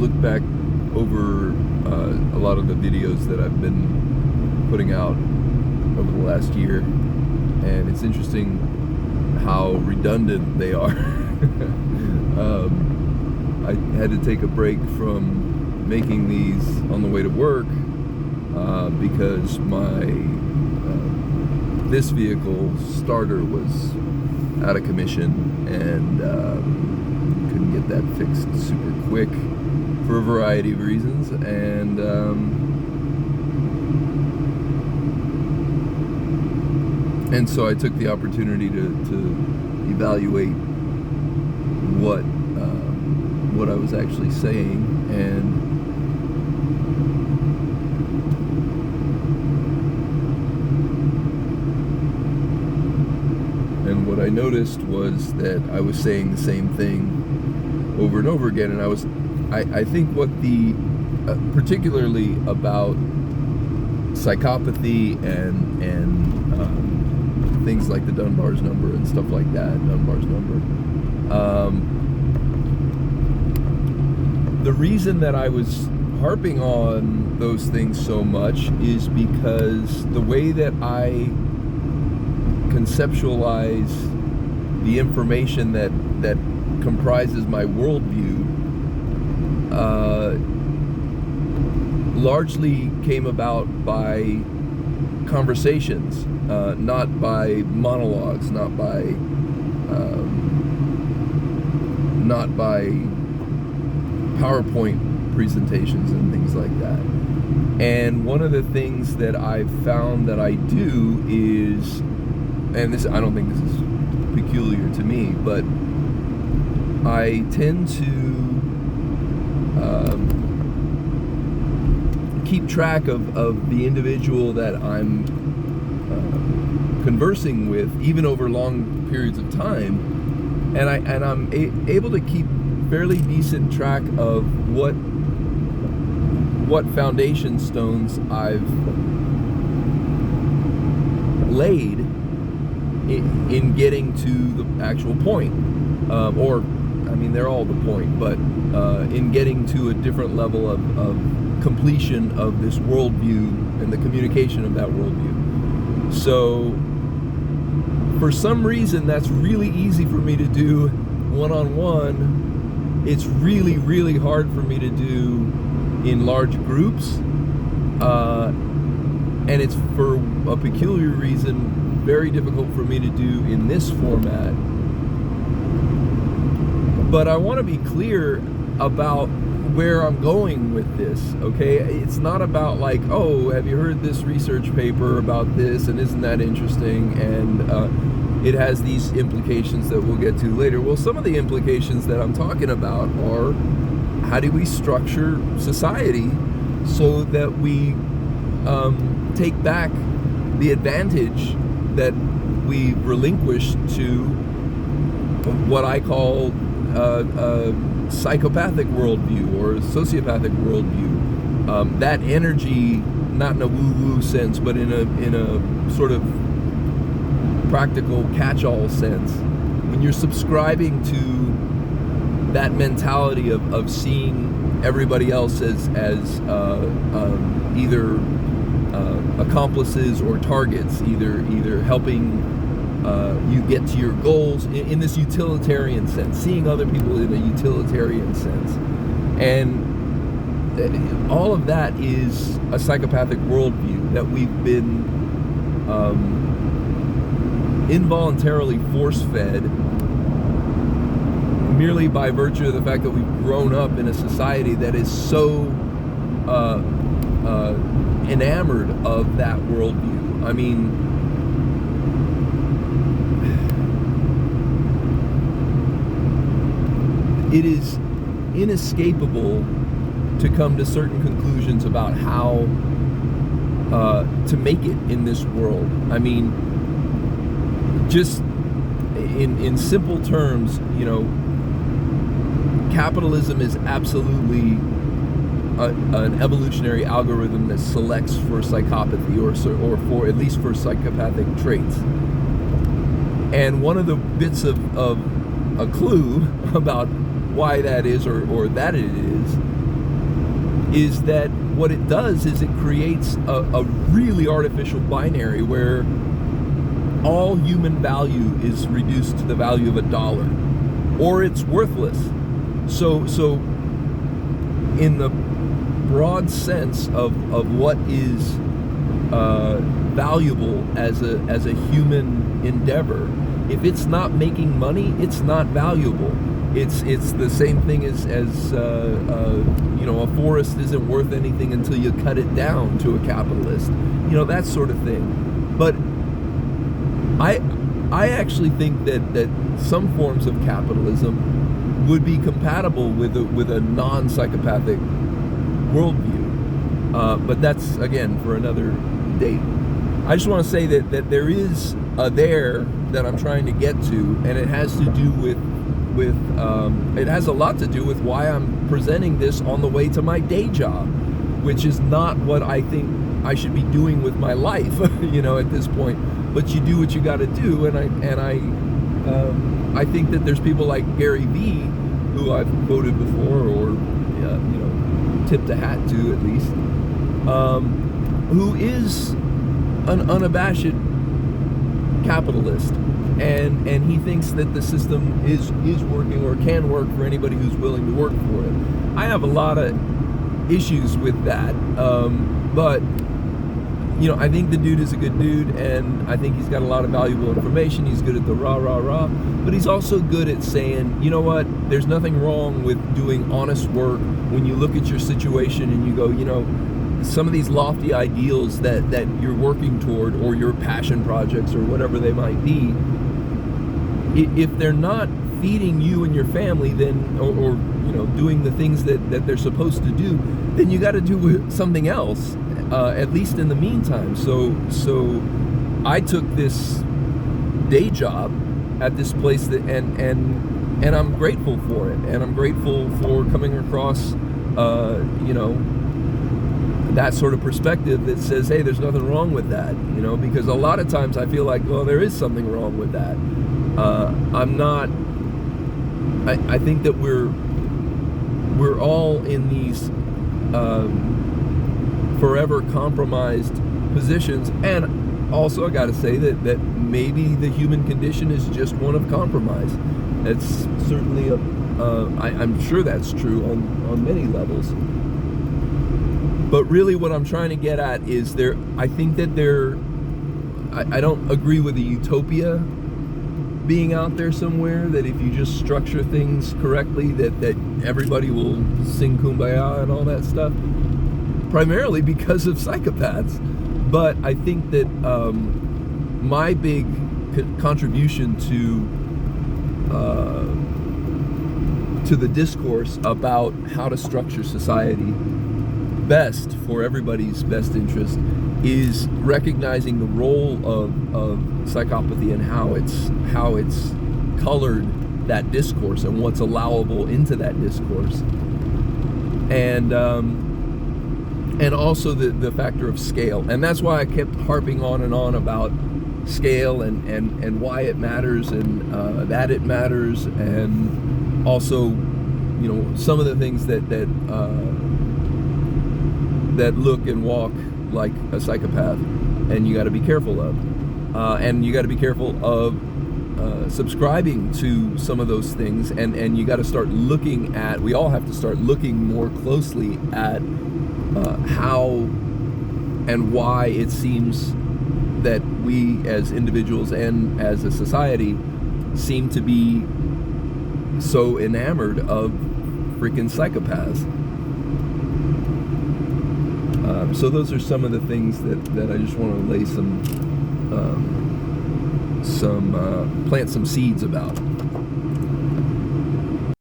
looked back over a lot of the videos that I've been putting out over the last year, and it's interesting how redundant they are. I had to take a break from making these on the way to work because my this vehicle starter was out of commission, and couldn't get that fixed super quick for a variety of reasons, and so I took the opportunity to evaluate what I was actually saying, and what I noticed was that I was saying the same thing over and over again, and I think what the particularly about psychopathy and things like the Dunbar's number and stuff like that, Dunbar's number. The reason that I was harping on those things so much is because the way that I conceptualize the information that comprises my worldview largely came about by conversations, not by monologues, not by PowerPoint presentations and things like that. And one of the things that I've found that I do is, and this, I don't think this is peculiar to me, but I tend to keep track of the individual that I'm conversing with, even over long periods of time, and I'm able to keep fairly decent track of what foundation stones I've laid in getting to the actual point, or I mean, they're all the point, but in getting to a different level of completion of this worldview and the communication of that worldview. So for some reason, that's really easy for me to do one-on-one. It's really, really hard for me to do in large groups, and it's for a peculiar reason very difficult for me to do in this format. But I want to be clear about where I'm going with this, okay? It's not about like, oh, have you heard this research paper about this, and isn't that interesting, and it has these implications that we'll get to later. Well, some of the implications that I'm talking about are, how do we structure society so that we take back the advantage that we relinquished to what I call a psychopathic worldview or a sociopathic worldview. That energy, not in a woo-woo sense, but in a sort of practical catch-all sense. When you're subscribing to that mentality of seeing everybody else as either accomplices or targets, either helping you get to your goals in this utilitarian sense, seeing other people in a utilitarian sense, and all of that is a psychopathic worldview that we've been involuntarily force-fed merely by virtue of the fact that we've grown up in a society that is so enamored of that worldview. I mean, it is inescapable to come to certain conclusions about how to make it in this world. I mean, just in simple terms, you know, capitalism is absolutely an evolutionary algorithm that selects for psychopathy or for at least for psychopathic traits. And one of the bits of a clue about why that is or that it is that what it does is it creates a really artificial binary where all human value is reduced to the value of $1, or it's worthless. So in the broad sense of what is valuable as a human endeavor, if it's not making money, it's not valuable. It's the same thing as a forest isn't worth anything until you cut it down to a capitalist, that sort of thing. But I actually think that some forms of capitalism would be compatible with a non-psychopathic worldview. But that's, again, for another date. I just want to say that there is a there that I'm trying to get to, and it has to do with it has a lot to do with why I'm presenting this on the way to my day job, which is not what I think I should be doing with my life, at this point. But you do what you got to do, and I think that there's people like Gary Vee, who I've quoted before, or tipped a hat to at least, who is an unabashed capitalist, and he thinks that the system is working or can work for anybody who's willing to work for it. I have a lot of issues with that, but I think the dude is a good dude, and I think he's got a lot of valuable information. He's good at the rah, but he's also good at saying, you know what, there's nothing wrong with doing honest work when you look at your situation and you go, some of these lofty ideals that you're working toward, or your passion projects, or whatever they might be, if they're not feeding you and your family, then, or doing the things that they're supposed to do, then you got to do something else, at least in the meantime. So I took this day job at this place and I'm grateful for it, and I'm grateful for coming across that sort of perspective that says, hey, there's nothing wrong with that, because a lot of times I feel like, well, there is something wrong with that. I think that we're all in these forever compromised positions, and also I got to say that maybe the human condition is just one of compromise. It's certainly I'm sure that's true on many levels. But really what I'm trying to get at is I think that I don't agree with a utopia being out there somewhere, that if you just structure things correctly, that everybody will sing Kumbaya and all that stuff, primarily because of psychopaths. But I think that my big contribution to the discourse about how to structure society best for everybody's best interest is recognizing the role of psychopathy and how it's colored that discourse and what's allowable into that discourse, and also the factor of scale. And that's why I kept harping on and on about scale and why it matters, and that it matters, and also some of the things that look and walk like a psychopath, and you got to be careful of, and you got to be careful of subscribing to some of those things, and you got to start looking at, we all have to start looking more closely at how and why it seems that we as individuals and as a society seem to be so enamored of freaking psychopaths. So those are some of the things that I just want to lay plant some seeds about.